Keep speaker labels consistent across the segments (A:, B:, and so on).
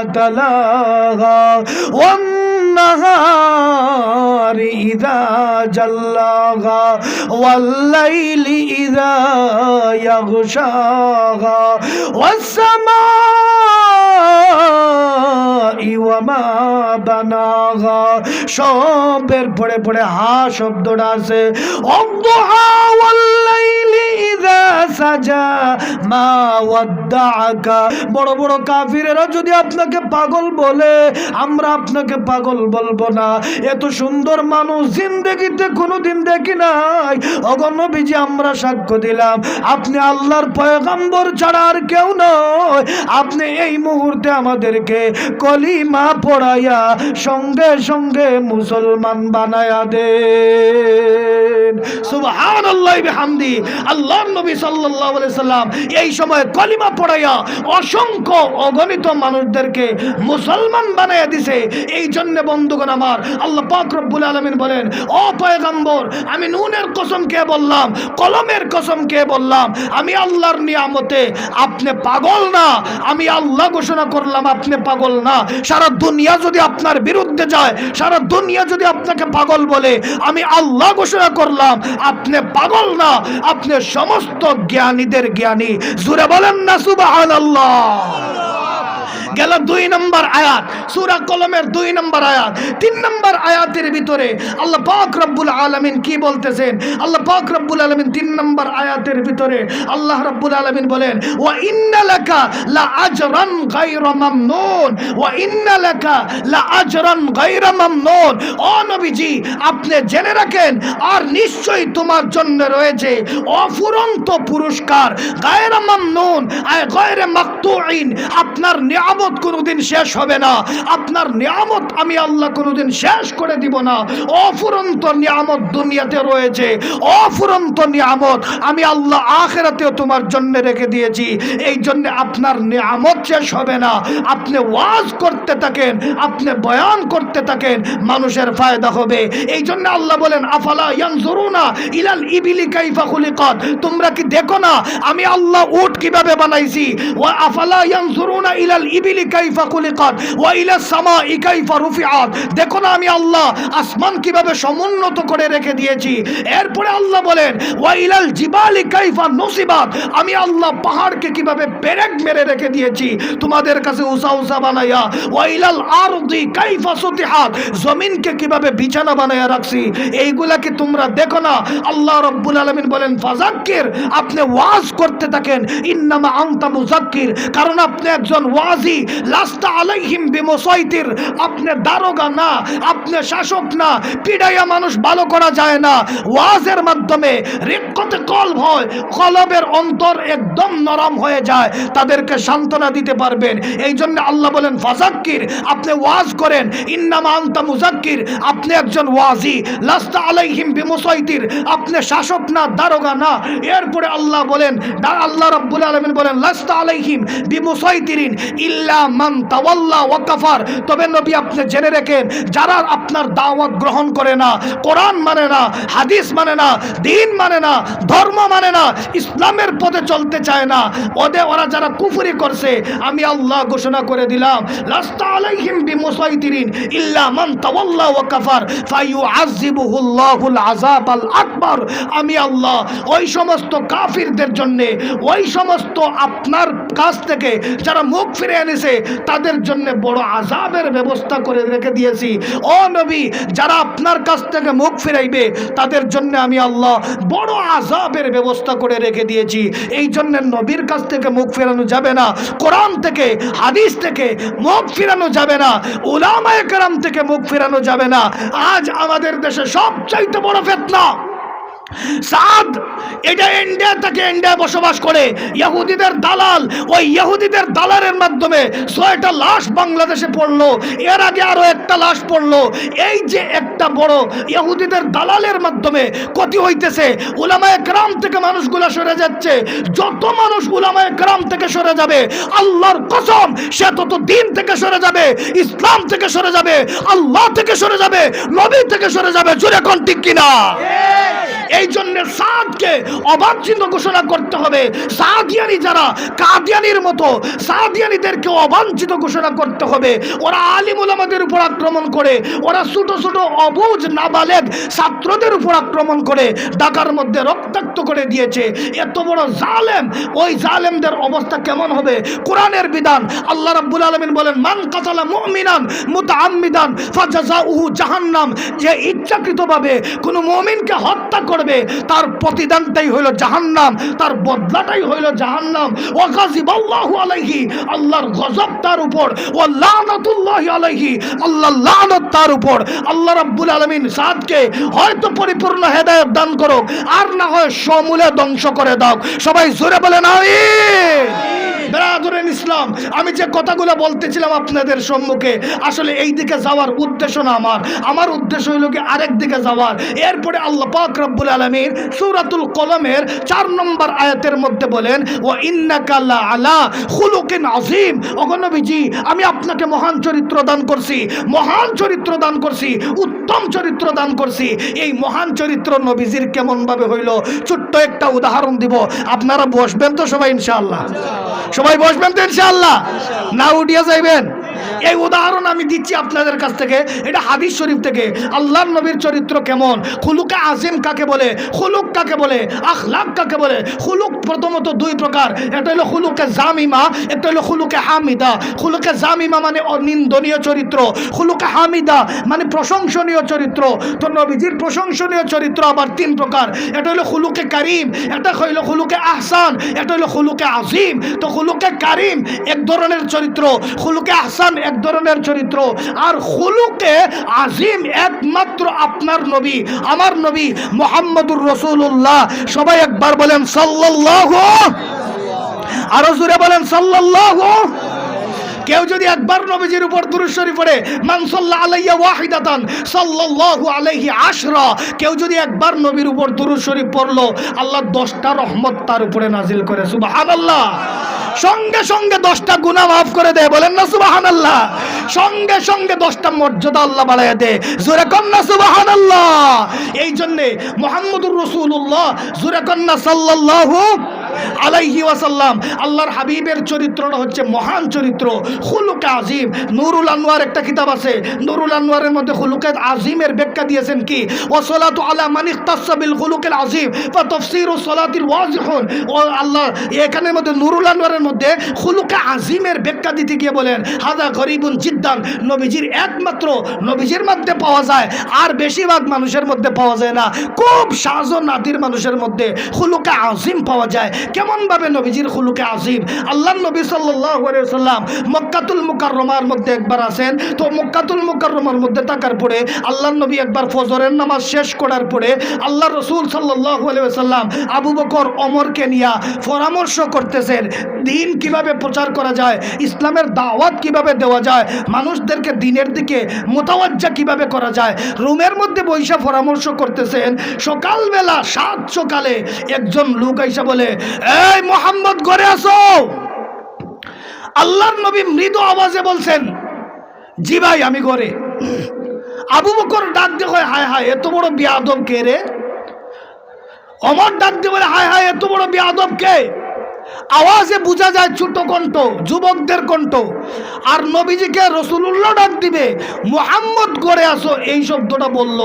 A: تلاها والنهار إذا جلاها والليل إذا يغشاها والسماء وما بناها সবের পড়ে পড়ে হা শব্দটা আছে والضحى والليل إذا سجى ما ودعك বড় বড় কাফিরেরা যদি আপনাকে পাগল বলে আমরা আপনাকে পাগল বলবো না এত সুন্দর মানুষ জিন্দেগিতে কোনোদিন দেখি নাই ওগো নবীজি আমরা সাক্ষ্য দিলাম আপনি আল্লাহর পয়গম্বর ছাড়া আর কেউ নয় আপনি এই মুহূর্তে আমাদেরকে কলিমা পড়াইয়া সঙ্গে সঙ্গে মুসলমান বানায়া দেন সুবহানাল্লাহ বিহামদি আল্লাহর নবী সাল্লাল্লাহু আলাইহি সাল্লাম এই সময় কলিমা পড়াইয়া অসংখ্য অগণিত মানুষদেরকে মুসলমান বানায়া দিয়েছে এই জন্য বন্ধুগণ আমার আল্লাহ পাক রব্বুল আলামিন বলেন ও পয়গম্বর আমি নুনের কসম কে বললাম কলমের কসম কে বললাম আমি আল্লাহর নিয়ামতে আপনি পাগল না আমি আল্লাহ ঘোষণা করলাম আপনি পাগল না সারা দুনিয়া যদি আপনার বিরুদ্ধে যায় সারা দুনিয়া যদি আপনাকে পাগল বলে আমি আল্লাহ ঘোষণা করলাম আপনি পাগল না আপনি সমস্ত জ্ঞানীদের জ্ঞানী জোরে বলেন না সুবহানাল্লাহ গেল 2 নম্বর আয়াত সূরা কলমের 2 নম্বর আয়াত 3 নম্বর আয়াতের ভিতরে আল্লাহ পাক রব্বুল আলামিন কি বলতেছেন আল্লাহ পাক রব্বুল আলামিন 3 নম্বর আয়াতের ভিতরে আল্লাহ রব্বুল আলামিন বলেন ওয়া ইন্না লাকা লা আজরান গায়রা মামনুন ওয়া ইন্না লাকা লা আজরান গায়রা মামনুন ও নবীজি আপনি জেনে রাখেন আর নিশ্চয়ই তোমার জন্য রয়েছে অফুরন্ত পুরস্কার গায়রা মামনুন আয় গায়রে মাকতুইন আপনার নিয়ামত কোনোদিন শেষ হবে না আপনার নিয়ামত আমি আল্লাহ কোনোদিন শেষ করে দিব না অফুরন্ত নিয়ামত দুনিয়াতে রয়েছে অফুরন্ত নিয়ামত আমি আল্লাহ আখিরাতেও তোমার জন্য রেখে দিয়েছি এই জন্য আপনার নিয়ামত শেষ হবে না আপনি ওয়াজ করতে থাকেন আপনি বয়ান করতে থাকেন মানুষের ফায়দা হবে এই জন্য আল্লাহ বলেন আফালা ইয়ানজুরুনা ইলাল ইবিলি কাইফা খুলিকাত তোমরা কি দেখো না আমি আল্লাহ উট কিভাবে বানাইছি ওয়া আফালা ইয়ানজুরুনা ইলাল ইবিলি কাইফা খুলিকাত ওয়া ইলাস সামাই কাইফা রুফিআত দেখো না আমি আল্লাহ আসমান কিভাবে সমুন্নত করে রেখে দিয়েছি এরপরে আল্লাহ বলেন ওয়া ইলাল জিবালি কাইফা নুসিবাত আমি আল্লাহ পাহাড়কে কিভাবে পেরেক মেরে রেখে দিয়েছি তোমাদের কাছে উঁচা উঁচা বানায়া ওয়া ইলাল আরদি কাইফা সুতিহাত জমিনকে কিভাবে বিছানা বানায়া রাখছি এইগুলা কি তোমরা দেখো না আল্লাহ রাব্বুল আলামিন বলেন ফাযাক্কির আপনি ওয়াজ করতে থাকেন ইন্নামা আনতা মুযাক্কির কারণ আপনি একজন ওয়াজি লাস্তা আলাইহিম বিমুসাইতির আপনি দারোগা না আপনি শাসক না পিড়াইয়া মানুষ ভালো করা যায় না ওয়াজের মাধ্যমে রিক্কতে কলব হয় কলবের অন্তর একদম নরম হয়ে যায় তাদেরকে সান্ত্বনা দিতে পারবেন এই জন্য আল্লাহ বলেন ফাযাক্কির আপনি ওয়াজ করেন ইন্নামা আনতা মুযাক্কির আপনি একজন ওয়াজি লাস্তা আলাইহিম বিমুসাইতির আপনি শাসক না দারোগা না এরপরে আল্লাহ বলেন আল্লাহ রাব্বুল আলামিন বলেন লাস্তা আলাইহিম বিমুসাইতিরিন ইল্লা মান তাওয়াল্লা ওয়া কাফার তবে নবী আপনি জেনে রাখেন যারা আপনার দাওয়াত গ্রহণ করে না কোরআন মানে না হাদিস মানে না দ্বীন মানে না ধর্ম মানে না ইসলামের পথে চলতে চায় না ওরা যারা কুফরি করছে আমি আল্লাহ ঘোষণা করে দিলাম লাস্তা আলাইহিম বিমুসাইতিরিন ইল্লা মান তাওয়াল্লা ওয়া কাফার ফায়ুআযিবুহুল্লাহুল আযাবাল আকবার আমি আল্লাহ ওই সমস্ত কাফিরদের জন্য ওই সমস্ত আপনার কাছ থেকে যারা মুখ ফিরে এনেছে তাদের জন্য বড় আযাবের ব্যবস্থা করে রেখে দিয়েছি ও নবী যারা আপনার কাছ থেকে মুখ ফিরাইবে তাদের জন্য আমি আল্লাহ বড় আযাবের ব্যবস্থা করে রেখে দিয়েছি এই জন্য নবীর কাছ থেকে মুখ ফেরানো যাবে না কোরআন থেকে হাদিস থেকে মুখ ফেরানো যাবে না উলামায়ে কেরাম থেকে মুখ ফেরানো যাবে না আজ আমাদের দেশে সবচাইতে বড় ফিতনা সাদ এটা ইন্ডিয়া থেকে ইন্ডিয়া বসবাস করে ইহুদিদের দালাল ওই ইহুদিদের দালালের মাধ্যমে 6টা লাশ বাংলাদেশে পড়লো এর আগে আরো একটা লাশ পড়লো এই যে একটা বড় ইহুদিদের দালালের মাধ্যমে ক্ষতি হইতেছে উলামায়ে কেরাম থেকে মানুষগুলো সরে যাচ্ছে যত মানুষ উলামায়ে কেরাম থেকে সরে যাবে আল্লাহর কসম সে তত দিন থেকে সরে যাবে ইসলাম থেকে সরে যাবে আল্লাহ থেকে সরে যাবে নবী থেকে সরে যাবে জোরে কোন ঠিক কিনা এই জন্য সাদকে অবাঞ্ছিত ঘোষণা করতে হবে। সাদিয়ানি যারা কাদিয়ানির মতো, সাদিয়ানিদেরকে অবাঞ্ছিত ঘোষণা করতে হবে। ওরা আলিম ওলামাদের উপর আক্রমণ করে, ওরা ছোট ছোট অবুঝ নাবালেগ ছাত্রদের উপর আক্রমণ করে ঢাকার মধ্যে রক্তাক্ত করে দিয়েছে। এত বড় জালেম, ওই জালেমদের অবস্থা কেমন হবে? কোরআনের বিধান, আল্লাহ রাব্বুল আলামিন বলেন, মান কাতালা মুমিনান মুতাআম্মিদান ফাজাযাউহু জাহান্নাম। যে ইচ্ছাকৃতভাবে কোনো মুমিনকে হত্যা করবে তার প্রতিদানটাই হইল জাহান্নাম, তার বদলাটাই হইল জাহান্নাম। ওয়া গাযিবাল্লাহু আলাইহি, আল্লাহর গজব তার উপর। ওয়া লানাতুল্লাহি আলাইহি, আল্লাহর লানত তার উপর। আল্লাহ রাব্বুল আলামিন সাদকে হয়তো পরিপূর্ণ হেদায়েত দান করো, আর না হয় সমূলে ধ্বংস করে দাও। সবাই জোরে বলেন আমিন। ব্রাদারেন ইসলাম, আমি যে কথাগুলো বলতেছিলাম আপনাদের সম্মুখে, আসলে এই দিকে যাওয়ার উদ্দেশ্য না আমার উদ্দেশ্য হইল কি আরেক দিকে যাওয়ার। এরপরে আল্লাহ পাক রব্বুল আলামিন সূরাতুল কলমের 4 নম্বর আয়াতের মধ্যে বলেন, ওয়া ইন্নাকা লা আলা খুলুকিন আযীম। ওগো নবীজি, আমি আপনাকে মহান চরিত্র দান করছি, মহান চরিত্র দান করছি, উত্তম চরিত্র দান করছি। এই মহান চরিত্র নবীজির কেমন ভাবে হইল, ছোট্ট একটা উদাহরণ দিব। আপনারা বসবেন তো সবাই ইনশাআল্লাহ? সবাই বসবেন তো ইনশাআল্লাহ? না উঠিয়ে যাইবেন? এই উদাহরণ আমি দিচ্ছি আপনাদের কাছ থেকে, এটা হাদিস শরীফ থেকে। আল্লাহর নবীর চরিত্র কেমন, খুলুকে আজিম কাকে বলে, খুলুক কাকে বলে, আখলাক কাকে বলে। খুলুক প্রথমত 2 প্রকার, একটা হলো খুলুকে জামিমা, একটা হলো খুলুকে হামিদা। খুলুকে জামিমা মানে অনিন্দনীয় চরিত্র, খুলুকে হামিদা মানে প্রশংসনীয় চরিত্র। তো নবীজির প্রশংসনীয় চরিত্র আবার 3 প্রকার, এটা হলো খুলুকে কারিম, এটা হইলো খুলুকে আহসান, এটা হলো খুলুকে আজিম। তো খুলুকে কারিম এক ধরনের চরিত্র, খুলুকে আহসান এক ধরনের চরিত্র, আর খুলুকে আজিম একমাত্র আপনার নবী, আমার নবী মুহাম্মদুর রাসূলুল্লাহ। সবাই একবার বলেন সাল্লাল্লাহু, আরো জোরে বলেন সাল্লাল্লাহু। কেউ যদি একবার নবীজির উপর দুরূদ শরীফ পড়ে, মান সাল্লা আলাইয়া ওয়াহিদাতান সাল্লাল্লাহু আলাইহি আশরা, কেউ যদি একবার নবীর উপর দুরূদ শরীফ পড়লো, আল্লাহ 10টা রহমত তার উপরে নাজিল করে। সুবহানাল্লাহ। সঙ্গে সঙ্গে 10টা গুনাহ মাফ করে দেয়, বলেন না সুবহানাল্লাহ। সঙ্গে সঙ্গে 10টা মর্যাদা আল্লাহ বাড়ায় দেয়, জোরে কন্না সুবহানাল্লাহ। এই জন্যে মুহাম্মদুর রাসূলুল্লাহ, জোরে কন্না সাল্লাল্লাহু আলাইহি ওয়াসাল্লাম। আল্লাহর হাবিবের চরিত্রটা হচ্ছে মহান চরিত্র, খুলুকে আজিম। নুরুল আনোয়ার একটা কিতাব আছে, নুরুল আনোয়ারের মধ্যে খুলুকে আজিমের ব্যাখ্যা দিয়েছেন কি, ওয়াসসালাতু আলা মান ইখতাসসা বিল খুলুকিল আজিম ফা তাফসীরুস সালাতিল ওয়াজিহুন। ও আল্লাহ এখানের মধ্যে নুরুল আনোয়ারের মধ্যে খুলুকে আজিমের ব্যাখ্যা দিতে গিয়ে বলেন, হাদা গরিবুন জিদ্দান, নবীজির একমাত্র নবীজির মধ্যে পাওয়া যায়, আর বেশিরভাগ মানুষের মধ্যে পাওয়া যায় না। খুব সাজ নাদির মানুষের মধ্যে খুলুকে আজিম পাওয়া যায়। কেমন ভাবে নবীজির খুলুকে আজিম? আল্লাহর নবী সাল্লাল্লাহু আলাইহি ওয়াসাল্লাম মক্কাতুল মুকাররমার মধ্যে একবার আছেন। তো মক্কাতুল মুকাররমার মধ্যে থাকার পরে আল্লাহর নবী একবার ফজরের নামাজ শেষ করার পরে আল্লাহ রাসূল সাল্লাল্লাহু আলাইহি ওয়াসাল্লাম আবু বকর ওমরকে নিয়ে পরামর্শ করতেছেন, দিন কিভাবে প্রচার করা যায়, ইসলামের দাওয়াত কিভাবে দেওয়া যায়, মানুষদেরকে দিনের দিকে মোতাওয়াজ্জা কিভাবে করা যায়। রুমের মধ্যে বৈশা পরামর্শ করতেছেন। সকালবেলা 7 সকালে একজন লোক আইসা বলে, এই মুহাম্মদ ঘরে আসো। আল্লাহর নবী মৃদু আওয়াজে বলছেন, জি ভাই আমি ঘরে। আবু বকর ডাক দিয়ে কয়, হায় হায় এত বড় বেয়াদব কে রে? ওমর ডাক দিয়ে বলে, হায় হায় এত বড় বেয়াদব কে? আওয়াজে বোঝা যায় ছোট কণ্ঠ, যুবকদের কণ্ঠ। আর নবীজিকে রাসূলুল্লাহ ডাক দিবে, মুহাম্মদ করে আসো, এই শব্দটা বলল।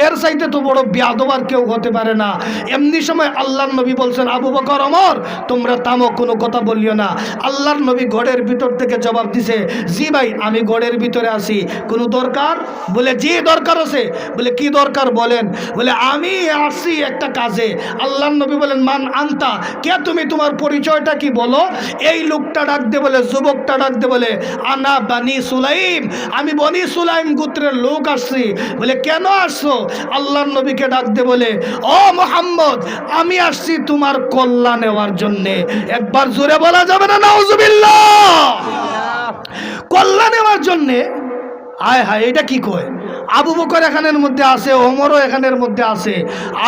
A: এর চাইতে তো বড় বেয়াদব আর কেউ হতে পারে না। এমনি সময় আল্লাহর নবী বলছেন, আবু বকর ওমর তোমরা থামো, কোনো কথা বলিও না। আল্লাহর নবী ঘরের ভিতর থেকে জবাব দিছে, জি ভাই আমি ঘরের ভিতরে আছি, কোনো দরকার? বলে জি দরকার আছে। বলে কি দরকার বলেন? বলে আমি আসছি একটা কাজে। আল্লাহর নবী বলেন, মান আনতা, কে তুমি, তোমার পরিচয়টা কি বলো। এই লোকটা ডাক দে বলে, যুবকটা ডাক দে বলে, আনা বানি সুলাইম, আমি বনি সুলাইম গোত্রের লোক আসছি। বলে কেন আসছো? আল্লাহর নবীকে ডাক দে বলে, ও মুহাম্মদ আমি আসছি তোমার কল্যাণ নেওয়ার জন্যে। একবার জোরে বলা যাবে না নাউজুবিল্লাহ? কল্যাণ নেওয়ার জন্যে। আয় হায় এটা কি কয়? আবু বকর এখানের মধ্যে আছে, ওমরও এখানের মধ্যে আছে।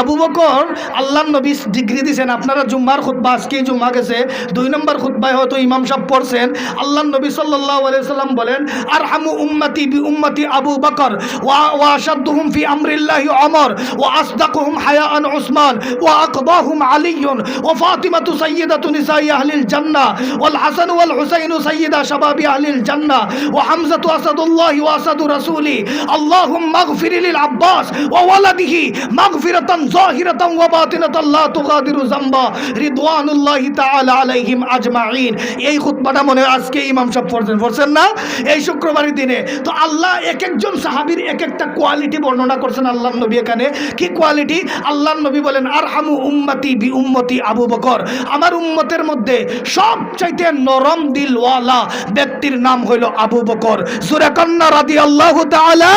A: আবু বকর আল্লাহর নবী ডিগ্রি দিয়েছেন। আপনারা জুম্মার খুতবা, আজকে জুম্মা গেছে, 2 নম্বর খুতবায় হয়তো ইমাম সাহেব পড়ছেন। আল্লাহর নবী সাল্লাল্লাহু আলাইহি সাল্লাম বলেন, আরহামু উম্মতি বি উম্মতি আবু বকর ওয়া আশাদ্দুহুম ফি আমরিল্লাহি ওমর ওয়া আসদাকুহুম হায়াআন উসমান ওয়া আকবাহুম আলিয়্যুন ওয়া ফাতিমাতু সাইয়্যিদাতু নিসাই আহলিল জান্নাহ ওয়াল হাসান ওয়াল হুসাইনু সাইয়্যিদা শাবাবি আহলিল জান্নাহ ওয়া হামজাতু আসাদুল্লাহি ওয়া আসাদু রাসূলি আল্লাহুম্মা ইগফির লিল আব্বাস ওয়া ওয়ালাদিহি মাগফিরাতান যাহিরাতান ওয়া বাতিনাতান লা তুগাদিরু যামবা রিদওয়ানুল্লাহি তাআলা আলাইহিম আজমাইন। এই খুতবাটা মনে হয় আজকে ইমাম সাহেব পড়ছেন না এই শুক্রবারের দিনে। তো আল্লাহ এক একজন সাহাবীর এক একটা কোয়ালিটি বর্ণনা করছেন আল্লাহর নবী। এখানে কি কোয়ালিটি? আল্লাহর নবী বলেন, আরহামু উম্মতি বি উম্মতি আবু বকর, আমার উম্মতের মধ্যে সবচাইতে নরম দিলওয়ালা ব্যক্তির নাম হইল আবু বকর। সূরা কান্না রাদিয়াল্লাহু তাআলা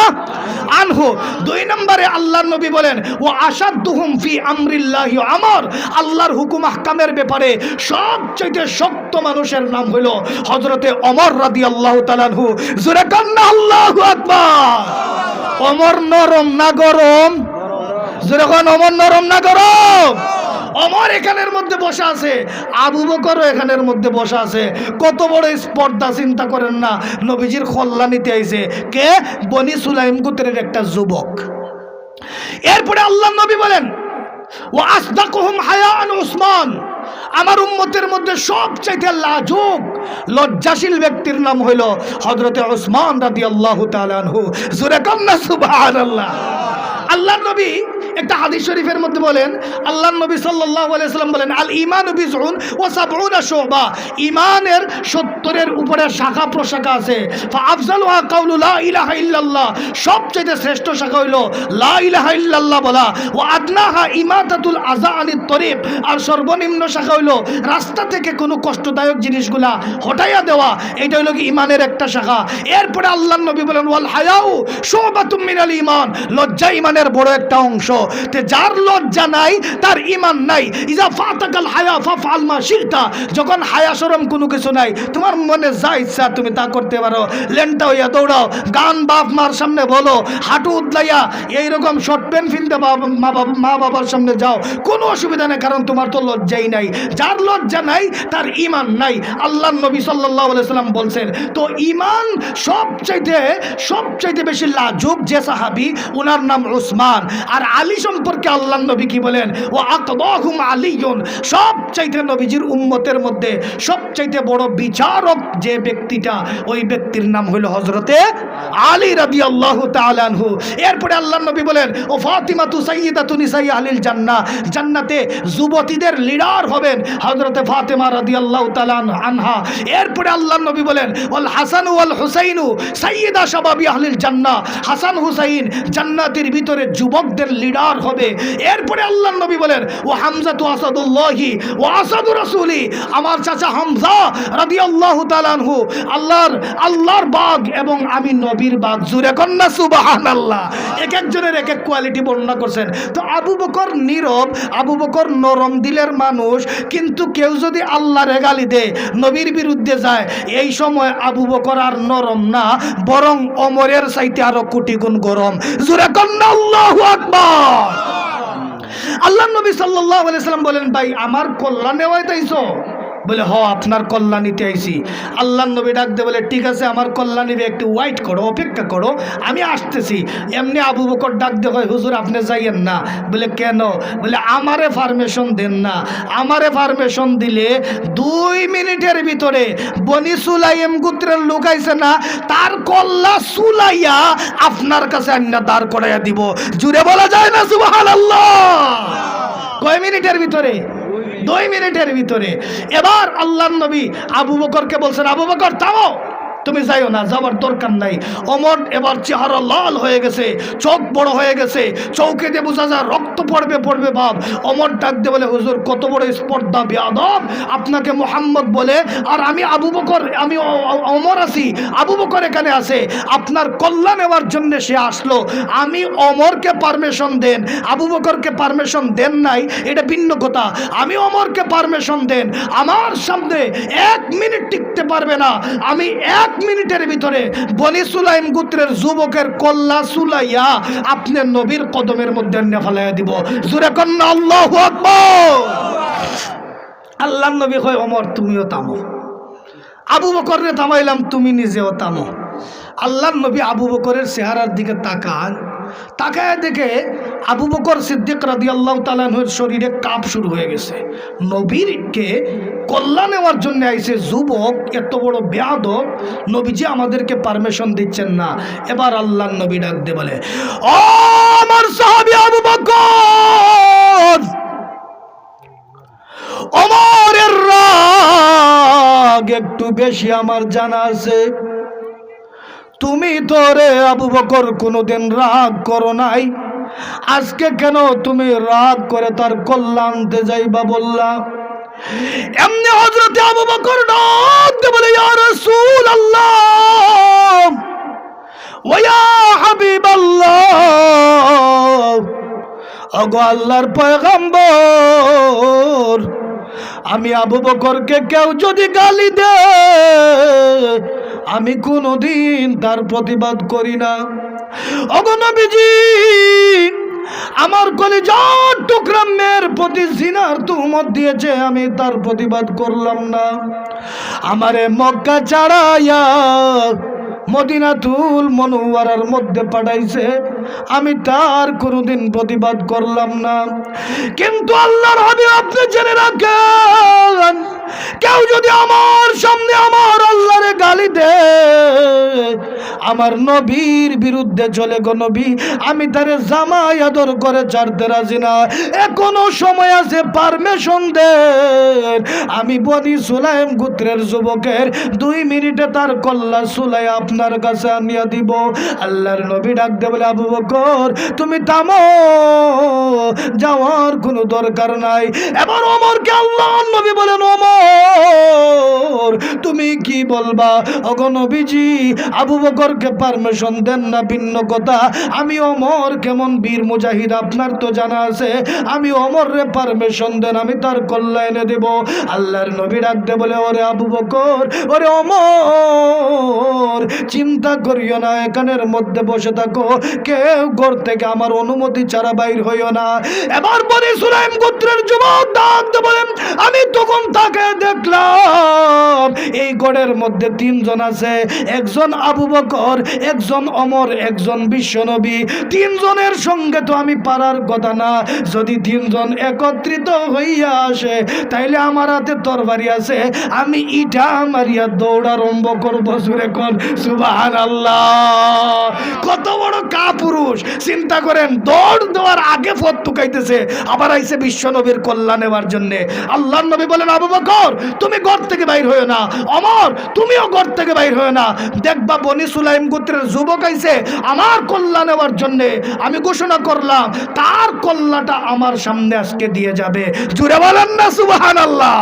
A: আনহু। 2 নম্বরে আল্লাহর নবী বলেন, ওয়া আশাদ্দুহুম ফি আমরিল্লাহি আমর, আল্লাহর হুকুম আহকামের ব্যাপারে সবচাইতে শক্ত মানুষের নাম হইল হযরতে ওমর রাদিয়াল্লাহু তাআলা আনহু। সূরা কান্না আল্লাহু আকবার। ওমর নরম না গরম? যখন ওমর নরম না গরম? ওমর এখানের মধ্যে বসা আছে, আবু বকরও এখানের মধ্যে বসা আছে। কত বড় স্পর্ধা চিন্তা করেন না। নবীজির কল্যাণীতে আইছে কে? বনি সুলাইম গোত্রের একটা যুবক। এরপরে আল্লাহ নবী বলেন, ওয়া আসদাকুহুম হায়াআন উসমান, আমার উম্মতের মধ্যে সবচাইতে লাজুক লজ্জাশীল ব্যক্তির নাম হইল হযরতে উসমান রাদিয়াল্লাহু তাআলা আনহু। জোরে কান্না সুবহানাল্লাহ। আল্লাহর নবী একটা হাদিস শরীফের মধ্যে বলেন, আল্লাহর নবী সাল্লাল্লাহু আলাইহি ওয়াসাল্লাম বলেন, আল ঈমানু বিসউন ওয়া সাবউনা শুবা, ঈমানের 70-এর উপরে শাখা প্রশাখা আছে। ফা আফজালুহা কাউলু লা ইলাহা ইল্লাল্লাহ, সবচেয়ে শ্রেষ্ঠ শাখা হইল লা ইলাহা ইল্লাল্লাহ বলা। ওয়া আদনাহা ইমাতাতুল আযা আনিত তরিক, আর সর্বনিম্ন শাখা হইল রাস্তা থেকে কোনো কষ্টদায়ক জিনিসগুলা হটাইয়া দেওয়া। এটা হইল কি ঈমানের একটা শাখা। এরপরে আল্লাহর নবী বলেন, ওয়াল হায়াউ শুবাতুম মিনাল ঈমান, লজ্জা ঈমানের বড় একটা অংশ। তে যার লজ্জা নাই তার ঈমান নাই। ইজা ফাতাকাল হায়া ফাফআল মা শিতা, যখন হায়া শরম কোনো কিছু নাই, তোমার মনে যা ইচ্ছা তুমি তা করতে পারো। লেনটা হইয়া দৌড়াও, গান বাপ মার সামনে বলো, হাঁটু উদলাইয়া এইরকম শর্ট প্যান্ট ফিনতে মা বাবার সামনে যাও, কোনো অসুবিধা নেই, কারণ তোমার তো লজ্জাই নাই। যার লজ্জা নাই তার ঈমান নাই। আল্লাহর নবী সাল্লাল্লাহু আলাইহি সাল্লাম বলছেন। তো ঈমান সবচাইতে বেশি লাজুক যে সাহাবী, ওনার নাম উসমান। আর আলী সম্পর্কে আল্লাহর নবী কি বলেন? ও আকবাহুম আলিয়ুন, সবচাইতে নবীজির উম্মতের মধ্যে সবচাইতে বড় বিচারক যে ব্যক্তিটা, ওই ব্যক্তির নাম হইল হযরতে আলী রাদিয়াল্লাহু তাআলা আনহু। এরপরে আল্লাহর নবী বলেন, ও ফাতিমাতু সাইয়্যিদাতু নিসাই আহলিল জান্নাহ, জান্নাতে যুবতীদের লিডার হবেন হযরতে ফাতেমা রাদিয়াল্লাহু তাআলা আনহা। এরপরে আল্লাহর নবী বলেন, ওয়াল হাসান ওয়াল হুসাইনু সাইয়্যিদা শাবাবি আহলিল জান্নাহ, হাসান হুসাইন জান্নাতের ভিতরে যুবকদের লিডার হবে। এরপরে আল্লাহর নবী বলেন, ও হামজাতু আসাদুল্লাহি ওয়া আসাদু রাসূলি, আমার চাচা হামজা রাদিয়াল্লাহু তাআলা আনহু আল্লাহর বাগ এবং আমি নবীর বাগ। জোরে কন্না সুবহানাল্লাহ। এক একজনের এক এক কোয়ালিটি বর্ণনা করছেন। তো আবু বকর নীরব, আবু বকর নরম দিলের মানুষ, কিন্তু কেউ যদি আল্লাহর গালি দেয়, নবীর বিরুদ্ধে যায়, এই সময় আবু বকর আর নরম না, বরং ওমরের চাইতে আরো কোটি গুণ গরম। জোরে কন্না আল্লাহু আকবার। আল্লাহর নবী সাল্লাল্লাহু আলাইহি সাল্লাম বলেন, ভাই আমার কল্যাণে হইতাইছো? বলে, হ আপনার কল্যাণীতে আইছি। আল্লাহর নবী ডাক দিয়ে বলে, ঠিক আছে আমার কল্যাণীতে একটু ওয়েট করো, অপেক্ষা করো, আমি আসতেছি। এমনি আবু বকর ডাক দিয়ে কয়, হুজুর আপনি যাইয়েন না। বলে, কেন? বলে, আমারে পারমিশন দেন না। আমারে পারমিশন দিলে 2 মিনিটের ভিতরে বনি সুলাইম গোত্রের লোক আইছে না, তার কল্লা সুলাইয়া আপনার কাছে আন্না দাঁড় করাইয়া দিব। জুড়ে বলা যায় না সুবহানাল্লাহ? কয় মিনিটের ভিতরে? 2 মিনিটের ভিতরে। এবার আল্লাহর নবী আবু বকরকে বলছেন, আবু বকর থামো, তুমি যাইও না, যাওয়ার দরকার নাই। ওমর এবার চেহারা লাল হয়ে গেছে, চোখ বড় হয়ে গেছে, চৌকে দিয়ে বোঝা যায় রক্ত পড়বে বাপ। ওমর ডাক দিয়ে বলে, হুজুর কত বড় স্পর্ধা বেয়াদব, আপনাকে মোহাম্মদ বলে আর আমি আবু বকর, আমি ওমর আছি, আবু বকর এখানে আছে, আপনার কল্যাণ নেওয়ার জন্য সে আসলো। আমি ওমরকে পারমিশন দেন, আবু বকরকে পারমিশন দেন নাই, এটা ভিন্ন কথা। আমি ওমরকে পারমিশন দেন, আমার সামনে 1 মিনিট টিকতে পারবে না, আমি 1 মিনিটের ভিতরে বনি সুলাইম গোত্রের যুবকের কল্লা সুলাইয়া আপনার নবীর কদমের মধ্যে ফেলাইয়া দিব। জোরে কন্যা আল্লাহু আকবার। আল্লাহর নবী কয়, ওমর তুমিও থামো। আবু বকররে থামাইলাম, তুমি নিজেও থামো। আল্লাহর নবী আবু বকরের চেহারার দিকে তাকান, তাকায় দেখে আবু বকর সিদ্দিক রাদিয়াল্লাহু তাআলা আনহুর শরীরে কাঁপ শুরু হয়ে গেছে। নবীরকে কল্যাণ নেওয়ার জন্য আইছে যুবক, এত বড় বেয়াদব, নবীজি আমাদেরকে পারমিশন দিচ্ছেন না। এবার আল্লাহর নবী ডাক দিয়ে বলে, ও আমার সাহাবী আবু বকর, ওমরের রাগ একটু বেশি আমার জানা আছে। তুমি তো রে আবু বকর কোনোদিন রাগ করো নাই, আজকে কেন তুমি রাগ করে তার কল্যাণতে যাইবা বললা? এমনি হযরত আবু বকর ডাক দিয়ে বলে, ইয়া রাসূলুল্লাহ ওয়া ইয়া হাবিবাল্লাহ, ওগো আল্লাহর পয়গম্বর, আমি আবু বকরকে কেউ যদি গালি দেয় আমি কোনোদিন তার প্রতিবাদ করি না। ওগো নবীজি, আমার কলিজার টুকরা মেয়ের প্রতি জিনার তুহমত দিয়েছে, আমি তার প্রতিবাদ করলাম না। আমারে মক্কা ছাড়াইয়া মদিনাতুল মুনাওয়ারার মধ্যে পাঠাইছে, আমি তার কোনোদিন প্রতিবাদ করলাম না। কিন্তু আল্লাহর হাবিব আপনি জেনে রাখেন, কেউ যদি আমার সামনে আমার আল্লাহরে গালি দেয়, আমার নবীর বিরুদ্ধে চলে গো নবী, আমি তারে জামাই আদর করে ছাড়তে রাজি না। এখনো সময় আছে, পারমিশন দেন, আমি বনি সুলাইম গোত্রের যুবকের 2 মিনিটে তার কল্লা সুলাই আপনার কাছে আনিয়া দিব। আল্লাহর নবী ডাক দিয়ে বলে, আবু বকর তুমি থামো, যাওয়ার কোনো দরকার নাই। এবার ওমরকে আল্লাহর নবী বলেন, ওমর তুমি কি বলবা? ওগো নবীজি, আবু বকরকে পারমিশন দেন না ভিন্ন কথা, আমি ওমর কেমন বীর মুজাহিদ আপনার তো জানা আছে, আমি ওমররে পারমিশন দেন, আমি তার কল্যাণে দেব। আল্লাহর নবী ডাক দিয়ে বলে, ওরে আবু বকর, ওরে ওমর, চিন্তা করিও না, এখানের মধ্যে বসে থাকো, কেউ ঘর থেকে আমার অনুমতি ছাড়া বাইর হইও না। এবার বনি সুলাইম গোত্রের যুবক ডাক দিয়ে বলেন, আমি তখন তাকে দেখলাম এই গড়ের মধ্যে 3 জন আছে, একজন আবু বকর, একজন ওমর, একজন বিশ্বনবী। 3 জনের সঙ্গে তো আমি পারার কথা না, যদি 3 জন একত্রিত হইয়া আসে তাইলে আমার হাতে তরবারি আছে, আমি ইটা মারিয়া দৌড় আরম্ভ করবো। সুরে কোন সুবহানাল্লাহ। কত বড় কাপুরুষ, চিন্তা করেন, দৌড় দেওয়ার আগে ফত টুকাইতেছে, আবার আইছে বিশ্বনবীর কল্যাণ নেওয়ার জন্যে। আল্লাহর নবী বলেন, আবু বকর তুমি ঘর থেকে বাইর হইও না, ওমর তুমিও ঘর থেকে বাইর হইও না, দেখবা বনি সুলাইম গোত্রের যুবক আইছে আমার কল্যাণ নেওয়ার জন্যে, আমি ঘোষণা করলাম তার কল্যাণটা আমার সামনে আজকে দিয়ে যাবে। জুড়ে বলেন না সুবহানাল্লাহ।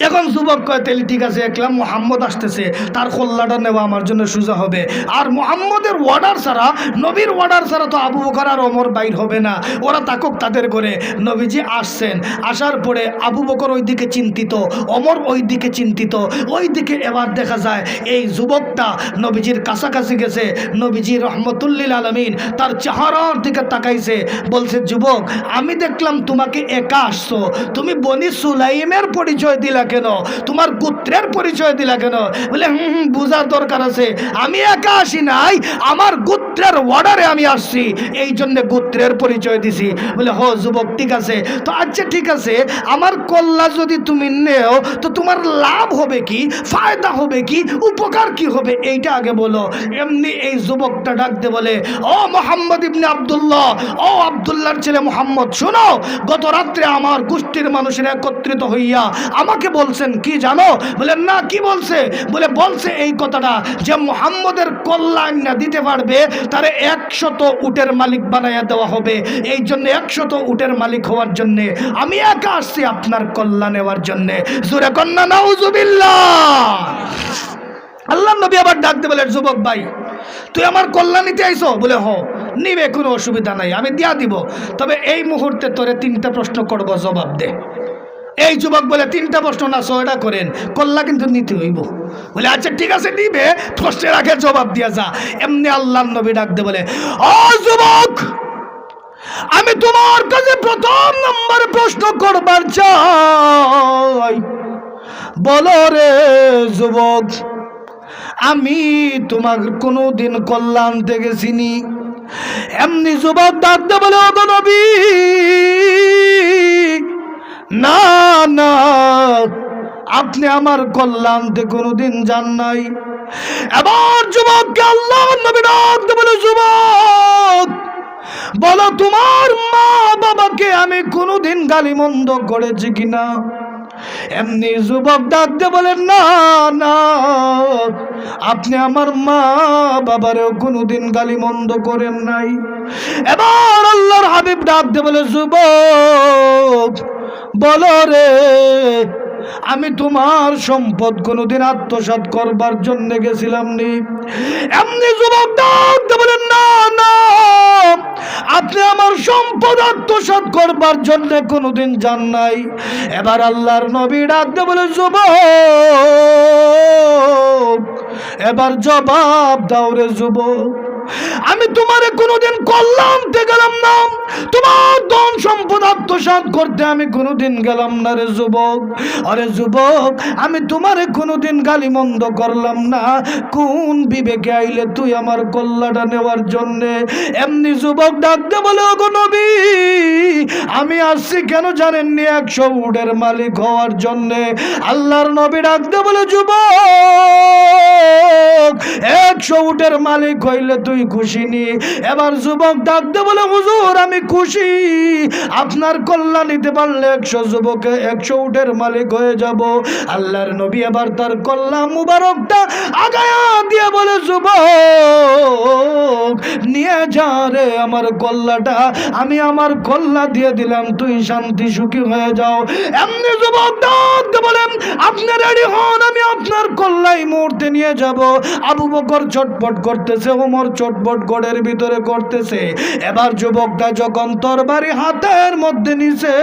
A: এখন যুবক কয়, তাহলে ঠিক আছে, একলাম মুহাম্মদ আসতেছে, তার কল্যাণটা নেওয়া আমার জন্য সোজা হবে। আর মুহাম্মদের অর্ডার ছাড়া, নবীর অর্ডার ছাড়া তো আবু বকর আর ওমর বাইর হবে না, ওরা থাকুক তাদের করে। নবীজি আসছেন, আসার পরে আবু বকর ওই দিকে চিন্তিত, ওমর ওই দিকে চিন্তিত। ওই দিকে এবার দেখা যায় এই যুবকটা নবীজির কাছাকাছি গেছে, নবীজি রহমতুল্লিল আলামিন তার চেহারার দিকে তাকাইছে, বলছে, যুবক আমি দেখলাম তোমাকে একা আসছো, তুমি বনি সুলাইমের পরিচয় দিলা কেন, তোমার গোত্রের পরিচয় দিলা কেন? বলে বুঝার দরকার আছে, আমি একা আসি নাই, আমার গোত্রের অর্ডারে আমি আসছি, এই জন্য গোত্রের পরিচয় দিছি। বলে হ যুবক ঠিক আছে, তো আচ্ছা ঠিক আছে, আমার কল্যাণ যদি তুমি নেও তো তোমার লাভ হবে কি, ফায়দা হবে কি, উপকার কি হবে? হবে এইটা আগে বলো। এমনি এই যুবকটা ডাকতে বলে, ও মোহাম্মদ ইবনে আব্দুল্লাহ, ও আব্দুল্লাহর ছেলে মোহাম্মদ, শোনো, গত রাত্রে আমার গোষ্ঠীর মানুষেরা একত্রিত হইয়া আমাকে বলছেন কি জানো? বলে না, কি বলছে? বলছে এই কথাটা যে মুহাম্মদের কল্যাণ না দিতে পারবে তারে 100 উটের মালিক বানাইয়া দেওয়া হবে। এই জন্য 100 উটের মালিক হওয়ার জন্য আমি একা আসছি আপনার কল্যাণ নেওয়ার জন্য। জোরে কন্যা নাউজুবিল্লাহ। আল্লাহ নবী আবার ডাকতে বলে, যুবক ভাই, তুই আমার কল্যাণ নিতে আইছো? বলে হ, নিবে, কোনো অসুবিধা নাই, আমি দিয়া দিব, তবে এই মুহূর্তে তোরে 3টা প্রশ্ন করব, জবাব দে। এই যুবক বলে, 3টা প্রশ্ন না, 6টা করেন, কল্যাণ কিন্তু নিতে হইব। বলে আচ্ছা ঠিক আছে, নিবে, প্রশ্নের আগে জবাব দিয়া যা। এমনি আল্লাহ নবী ডাকতে বলে, ও যুবক, আমি তোমার কাছে প্রথম নম্বরে প্রশ্ন করবার চাই। বলো রে যুবক, আমি তোমার কোনোদিন কল্যাণ থেকে চিনি? এমনি যুবক ডাকতে বলে, ও নবী, না না, আপনি আমার কল্যাণতে কোনোদিন যান নাই। এবার যুবককে আল্লাহ নবী ডাকতে বলে, যুবক, বলো তোমার মা বাবাকে আমি কোনোদিন গালিমন্দ করেছি কিনা? এমনি যুবক ডাকতে বলেন, না না, আপনি আমার মা বাবারেও কোনোদিন গালিমন্দ করেন নাই। এবার আল্লাহর হাবিব ডাকতে বলে, যুবক, বলো রে, আমি তোমার সম্পদ কোনোদিন আত্মসাৎ করবার জন্য গেছিলাম নি? এমনি যুবক ডাকতে বলেন, না না, আপনি আমার সম্পদ আত্মসাৎ করবার জন্য কোনোদিন যান নাই। এবার আল্লাহর নবী ডাকতে বলে, যুবক, এবার জবাব দাও রে যুবক, আমি তোমারে কোনোদিন কল্যাণতে গেলাম না, তোমার ধন সম্পদ আত্মসাৎ করতে আমি কোনোদিন গেলাম না রে যুবক। আরে যুবক, আমি তোমারে কোনোদিন গালিমন্দ করলাম না, কোন বিবেকে আইলে তুই আমার কল্যাণটা নেওয়ার জন্যে? এমনি যুবক ডাকতে বলে, ওগো নবী, আমি আসছি কেন জানেননি? 100 উটের মালিক হওয়ার জন্যে। আল্লাহর নবী ডাকতে বলে, যুবক, 100 উটের মালিক হইলে তুই খুশি নি? এবার যুবক ডাকতে বলে, হুজুর, আমি খুশি, আপনার কল্যাণ নিতে পারলে 100 উটের মালিক হয়ে যাব। আল্লাহর নবী এবার তার কল্যাণ মুবারকটা আগায়া দিয়ে বলে, যুবক, নিয়ে যা রে আমার কল্যাণটা, আমি আমার কল্যাণ দিয়ে দিলাম, তুই শান্তি সুখী হয়ে যাও। এমনি যুবক ডাকতে বলেন, আপনি রেডি হন, আমি আপনার কল্যাণ মুহূর্তে নিয়ে যাব। আবু বকর চটপট করতেছে, ওমর চটপট গড়ের ভিতরে করতেছে। এবার যুবকটা যখন তরবারি হাতের মধ্যে নিছে,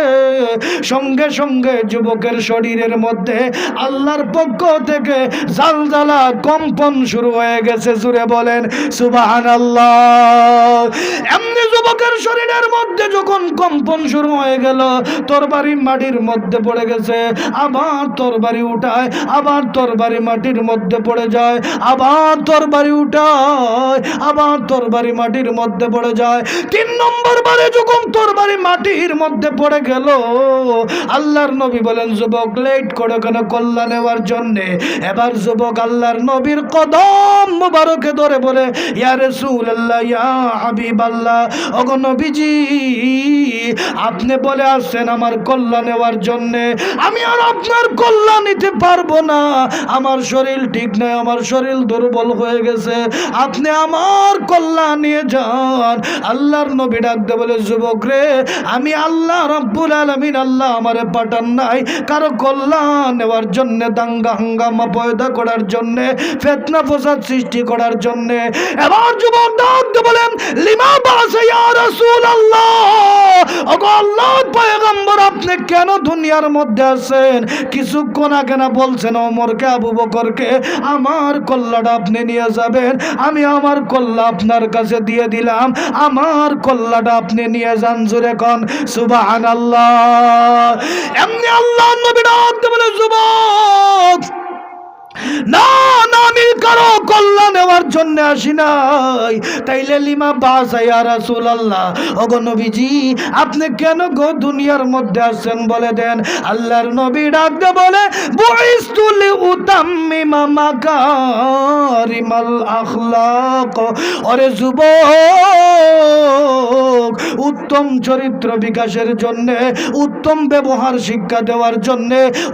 A: সঙ্গে সঙ্গে যুবকের শরীরের মধ্যে আল্লাহর পক্ষ থেকে জালজালা কম্পন শুরু হয়ে গেছে। জুড়ে বলেন সুবহানাল্লাহ। এমনি যুবকের শরীরের মধ্যে যখন কম্পন শুরু হয়ে গেল, তরবারি মাটির মধ্যে পড়ে গেছে, আবার তরবারি উঠায়, আবার তরবারি মাটির মধ্যে পড়ে যায়, আবার তরবারি উঠায়, আবার তরবারি মাটির মধ্যে পড়ে যায়। 3 নম্বর বারে যখন তরবারি মাটির মধ্যে পড়ে গেল, আল্লাহর নবী বলেন, যুবক, লেট করে কেন কল্যাণ নেওয়ার জন্যে? এবার যুবক আল্লাহর নবীর কদম মুবারকে ধরে বলে, ইয়া রাসূলুল্লাহ, ইয়া হাবিবাল্লাহ, ওগো নবীজি, আপনি বলে আসছেন আমার কল্যাণ নেওয়ার জন্যে, আমি আর আপনার কল্যাণ নিতে পারবো না, আমার শরীর ঠিক নয়, আমার শরীর দুর্বল হয়ে গেছে, আপনি আমার কল্যাণ নিয়ে যান। আল্লাহর নবী ডাকতে বলে, যুবক রে, আমি আল্লাহ রাব্বুল আলামিন, আল্লাহ আমারে পাঠান নাই কারো কল্যাণ নেওয়ার জন্যে, দাঙ্গা হাঙ্গামা পয়দা করার জন্যে, ফিতনা ফাসাদ সৃষ্টি করার জন্যে। এবার যুবক ডাকতে বলেন, লিমা বাসা ইয়া রাসূলুল্লাহ, ওগো আল্লাহর পয়গম্বর, আপনি কেন দুনিয়ার মধ্যে আছেন? কিছুক্ষণ আগে না বলছেন ওমরকে, আবু বকরকে, আমার কল্যাণটা আপনি নিয়ে যাবেন, আমি আমার কল্যাণ আপনার কাছে দিয়ে দিলাম, আমার কল্যাণটা আপনি নিয়ে যান। জোরে কোন সুবহানাল্লাহ। এমনি আল্লাহর নবী ডাকতে বলে, যুবক, না না, আমি কারো কল্যাণ নেওয়ার জন্য আসি নাই। তাইলে লিমা বাসা ইয়া রাসূলুল্লাহ, ওগো নবীজি আপনি কেন গো দুনিয়ার মধ্যে আসছেন বলে দেন। আল্লাহর নবী ডাক দিয়ে বলে, বুইস্তু লিউতাম্মিমা মাকারিমাল আখলাক। ওরে যুবক, উত্তম চরিত্র বিকাশের জন্য, উত্তম ব্যবহার শিক্ষা দেওয়ার জন্য,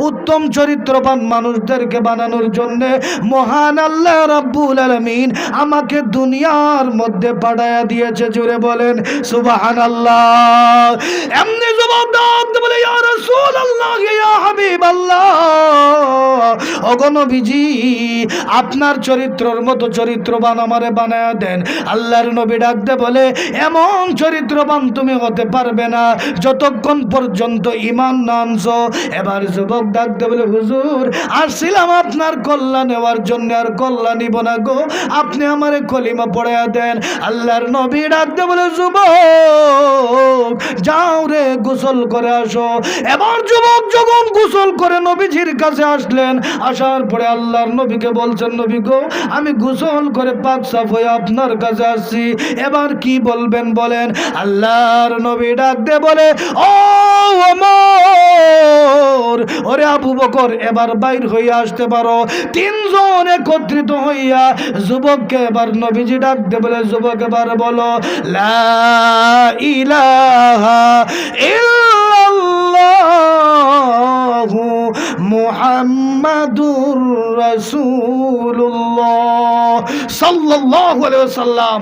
A: উত্তম চরিত্রবান মানুষদেরকে বানানোর জন্য মহান আল্লাহ রাব্বুল আলামিন আমাকে দুনিয়ার মধ্যে পাঠায়া দিয়েছে। জোরে বলেন সুবহানাল্লাহ। এমনি যুবক ডাক বলে, ইয়া রাসূলুল্লাহ, ইয়া হাবিবাল্লাহ, ওগো নবীজি আপনার চরিত্রের মতো চরিত্রবান আমারে বানায়া দেন। আল্লাহর নবী ডাক দে বলে, এমন চরিত্রবান তুমি হতে পারবে না যতক্ষণ পর্যন্ত ঈমান না আনছো। এবার যুবক ডাক দে বলে, হুজুর আসছিলাম আপনার কল্যাণ নেওয়ার জন্য, আর কল্যাণ নিব না গো, আপনি আমারে কলিমা পড়ায়া দেন। আল্লাহর নবী ডাক দে বলে, যুবক যাও রে গোসল করে আসো। এবার যুবক যখন গোসল করে নবীজির কাছে আসলেন, আসার পরে আল্লাহর নবীকে বলছেন, নবী গো আমি গোসল করে পাক সাফ হয়ে আপনার কাছে আসছি, এবার কি বলবেন বলেন। আল্লাহর নবী ডাক দে বলে, ও ওমর, ওরে আবু বকর এবার বাইর হইয়া আসতে পারো। তিনজন একত্রিত হইয়া যুবককে এবার নবীজি ডাক দে বলে, যুবক এবার বলো, লা ইলাহা ইল্লাল্লাহু মুহাম্মাদুর রাসূলুল্লাহ সাল্লাল্লাহু আলাইহি ওয়াসাল্লাম।